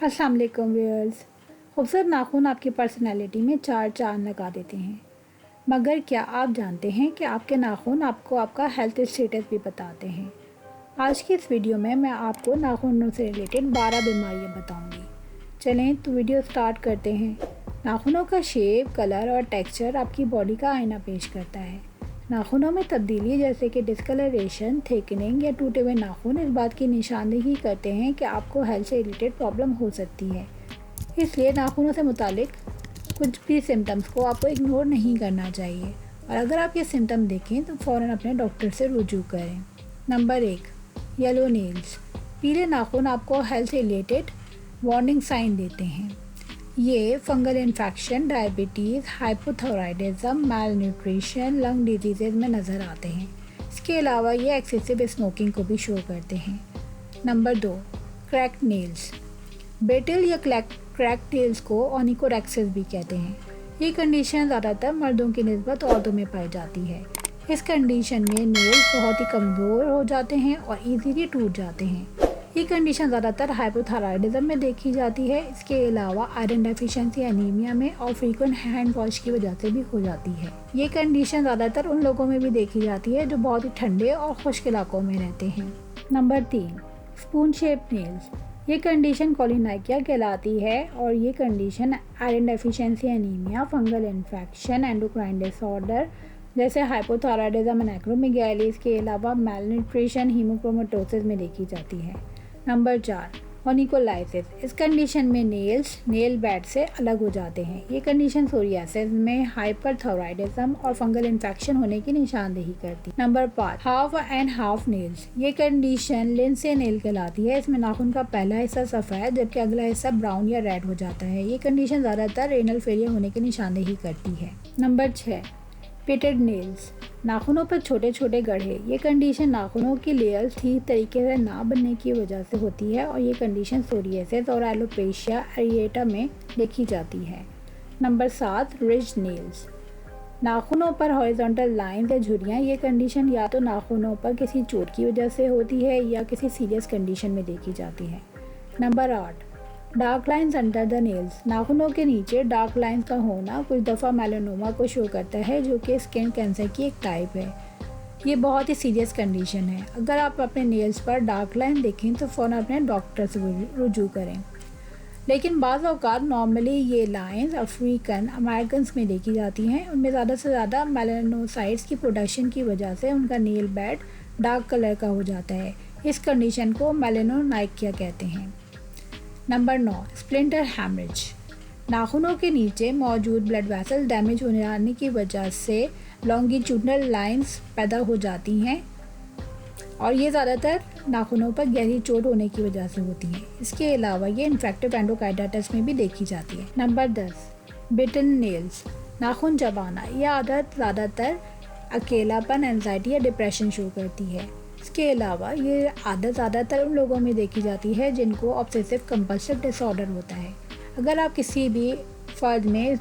अस्सलाम वालेकुम व्यूअर्स। खूबसूरत नाखून आपकी पर्सनैलिटी में चार चांद लगा देते हैं, मगर क्या आप जानते हैं कि आपके नाखून आपको आपका हेल्थ स्टेटस भी बताते हैं। आज की इस वीडियो में मैं आपको नाखूनों से रिलेटेड 12 बीमारियां बताऊंगी। चलें तो वीडियो स्टार्ट करते हैं। नाखूनों का शेप, कलर और टेक्सचर आपकी बॉडी का आईना पेश करता है। नाखूनों में तब्दीली जैसे कि डिस्कलरेशन, थिकनिंग या टूटे हुए नाखून इस बात की निशानदेही करते हैं कि आपको हेल्थ से रिलेटेड प्रॉब्लम हो सकती है। इसलिए नाखूनों से मुतालिक कुछ भी सिम्टम्स को आपको इग्नोर नहीं करना चाहिए, और अगर आप ये सिम्टम देखें तो फ़ौरन अपने डॉक्टर से रुजू करें। Number 1, yellow nails. पीले नाखून आपको हेल्थ से रिलेटेड वार्निंग साइन देते हैं। ये फंगल इन्फेक्शन, डायबिटीज़, हाइपोथायराइडिज्म, मैल न्यूट्रिशन, लंग डिजीज़ में नज़र आते हैं। इसके अलावा ये एक्सेसिव स्मोकिंग को भी शो करते हैं। Number 2, cracked nails. ब्रिटल या क्रैक्ड नेल्स को ओनिकोरेक्सिस भी कहते हैं। ये कंडीशन ज़्यादातर मर्दों की निस्बत औरतों में पाई जाती है। इस कंडीशन में नेल्स बहुत ही कमज़ोर हो जाते हैं और ईजीली टूट जाते हैं। ये कंडीशन ज़्यादातर हाइपोथायराइडिज्म में देखी जाती है। इसके अलावा आयरन डेफिशिएंसी, एनीमिया में और फ्रीक्वेंट हैंड वॉश की वजह से भी हो जाती है। ये कंडीशन ज़्यादातर उन लोगों में भी देखी जाती है जो बहुत ही ठंडे और खुश्क इलाकों में रहते हैं। Number 3, spoon shape nails. ये कंडीशन कॉलिनाइकिया कहलाती है और ये condition iron deficiency, anaemia, fungal infection, endocrine disorder जैसे हाइपोथायराइडिज्म एंड एक्रोमेगैली, के अलावा मैलन्यूट्रिशन, हीमोक्रोमेटोसिस में देखी जाती है। नंबर 4, ओनिकोलाइसिस। इस कंडीशन में नेल्स नेल बेड से अलग हो जाते हैं। ये कंडीशन सोरियासिस में हाइपरथायराइडिज्म और फंगल इन्फेक्शन होने की निशानदेही करती है। Number 5, half and half nails. ये कंडीशन लिंसे नेल कहलाती है। इसमें नाखून का पहला हिस्सा सफ़ेद जबकि अगला हिस्सा ब्राउन या रेड हो जाता है। ये कंडीशन ज़्यादातर रेनल फेलियर होने की निशानदेही करती है। Number 6, pitted nails. नाखूनों पर छोटे छोटे गड्ढे। ये कंडीशन नाखूनों की लेयर्स ठीक तरीके से ना बनने की वजह से होती है और ये कंडीशन सोरियासिस और एलोपेशिया एरिएटा में देखी जाती है। Number 7, ridge nails. नाखूनों पर हॉरिजॉन्टल लाइंस या झुर्रियाँ। ये कंडीशन या तो नाखूनों पर किसी चोट की वजह से होती है या किसी सीरियस कंडीशन में देखी जाती है। Number 8, dark lines under the nails. नाखूनों के नीचे डार्क लाइंस का होना कुछ दफ़ा मेलानोमा को शो करता है, जो कि स्किन कैंसर की एक टाइप है। ये बहुत ही सीरियस कंडीशन है। अगर आप अपने नेल्स पर डार्क लाइन देखें तो फ़ौरन अपने डॉक्टर से रुजू करें। लेकिन बाज़ औक़ात नॉर्मली ये लाइंस अफ्रीकन अमेरिकन्स में देखी जाती हैं। उनमें ज़्यादा से ज़्यादा मेलानोसाइट्स की प्रोडक्शन की वजह से उनका नेल बेड डार्क कलर का हो जाता है। इस कंडीशन को मेलानोनाइकिया कहते हैं। Number 9, splinter haemorrhage. नाखूनों के नीचे मौजूद ब्लड वेसल डैमेज होने आने की वजह से लॉन्गिट्यूडनल लाइंस पैदा हो जाती हैं और ये ज़्यादातर नाखूनों पर गहरी चोट होने की वजह से होती हैं। इसके अलावा ये इन्फेक्टिव एंडोकार्डाइटिस में भी देखी जाती है। नंबर 10, बिटन नेल्स। नाखून चबाना। यह आदत ज़्यादातर अकेलापन, एंजाइटी या डिप्रेशन शो करती है। इसके अलावा ये आदत ज़्यादातर उन लोगों में देखी जाती है जिनको ऑब्सेसिव कंपल्सिव डिसऑर्डर होता है। अगर आप किसी भी फ़र्द में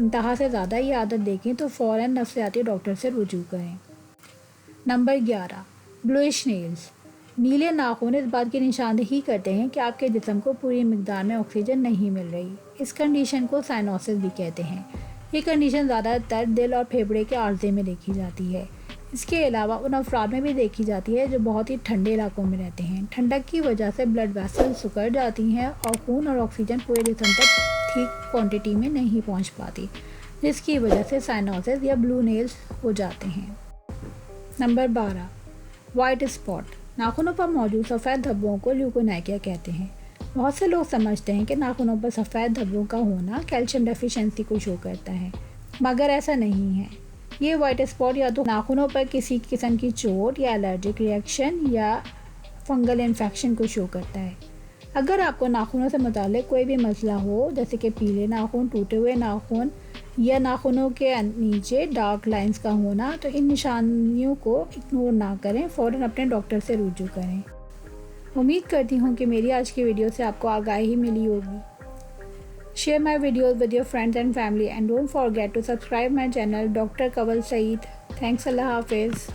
इंतहा से ज़्यादा ये आदत देखें तो फ़ौरन नफ्सियाती डॉक्टर से रुजू करें। Number 11, bluish nails. नीले नाखून इस बात की निशानदेही करते हैं कि आपके जिस्म को पूरी मिकदार में ऑक्सीजन नहीं मिल रही। इस कंडीशन को साइनोसिस भी कहते हैं। ये कंडीशन ज़्यादातर दिल और फेफड़े के आर्जे में देखी जाती है। इसके अलावा उन अफराद में भी देखी जाती है जो बहुत ही ठंडे इलाकों में रहते हैं। ठंडक की वजह से ब्लड वेसल सिकुड़ जाती हैं और खून और ऑक्सीजन पूरे जिस्म तक ठीक क्वांटिटी में नहीं पहुंच पाती, जिसकी वजह से साइनोसिस या ब्लू नेल्स हो जाते हैं। Number 12, white spot. नाखूनों पर मौजूद सफ़ेद धब्बों को ल्यूकोनाइकिया कहते हैं। बहुत से लोग समझते हैं कि नाखूनों पर सफ़ेद धब्बों का होना कैल्शियम डेफिशिएंसी को शो करता है, मगर ऐसा नहीं है। ये वाइट स्पॉट या तो नाखूनों पर किसी किस्म की चोट या एलर्जिक रिएक्शन या फंगल इन्फेक्शन को शो करता है। अगर आपको नाखूनों से मुताल्लिक कोई भी मसला हो, जैसे कि पीले नाखून, टूटे हुए नाखून या नाखूनों के नीचे डार्क लाइंस का होना, तो इन निशानियों को इग्नोर ना करें, फ़ौरन अपने डॉक्टर से रुजू करें। उम्मीद करती हूँ कि मेरी आज की वीडियो से आपको आगाही मिली होगी। Share my videos with your friends and family and don't forget to subscribe my channel Dr. Kawal Saeed. Thanks, Allah Hafiz.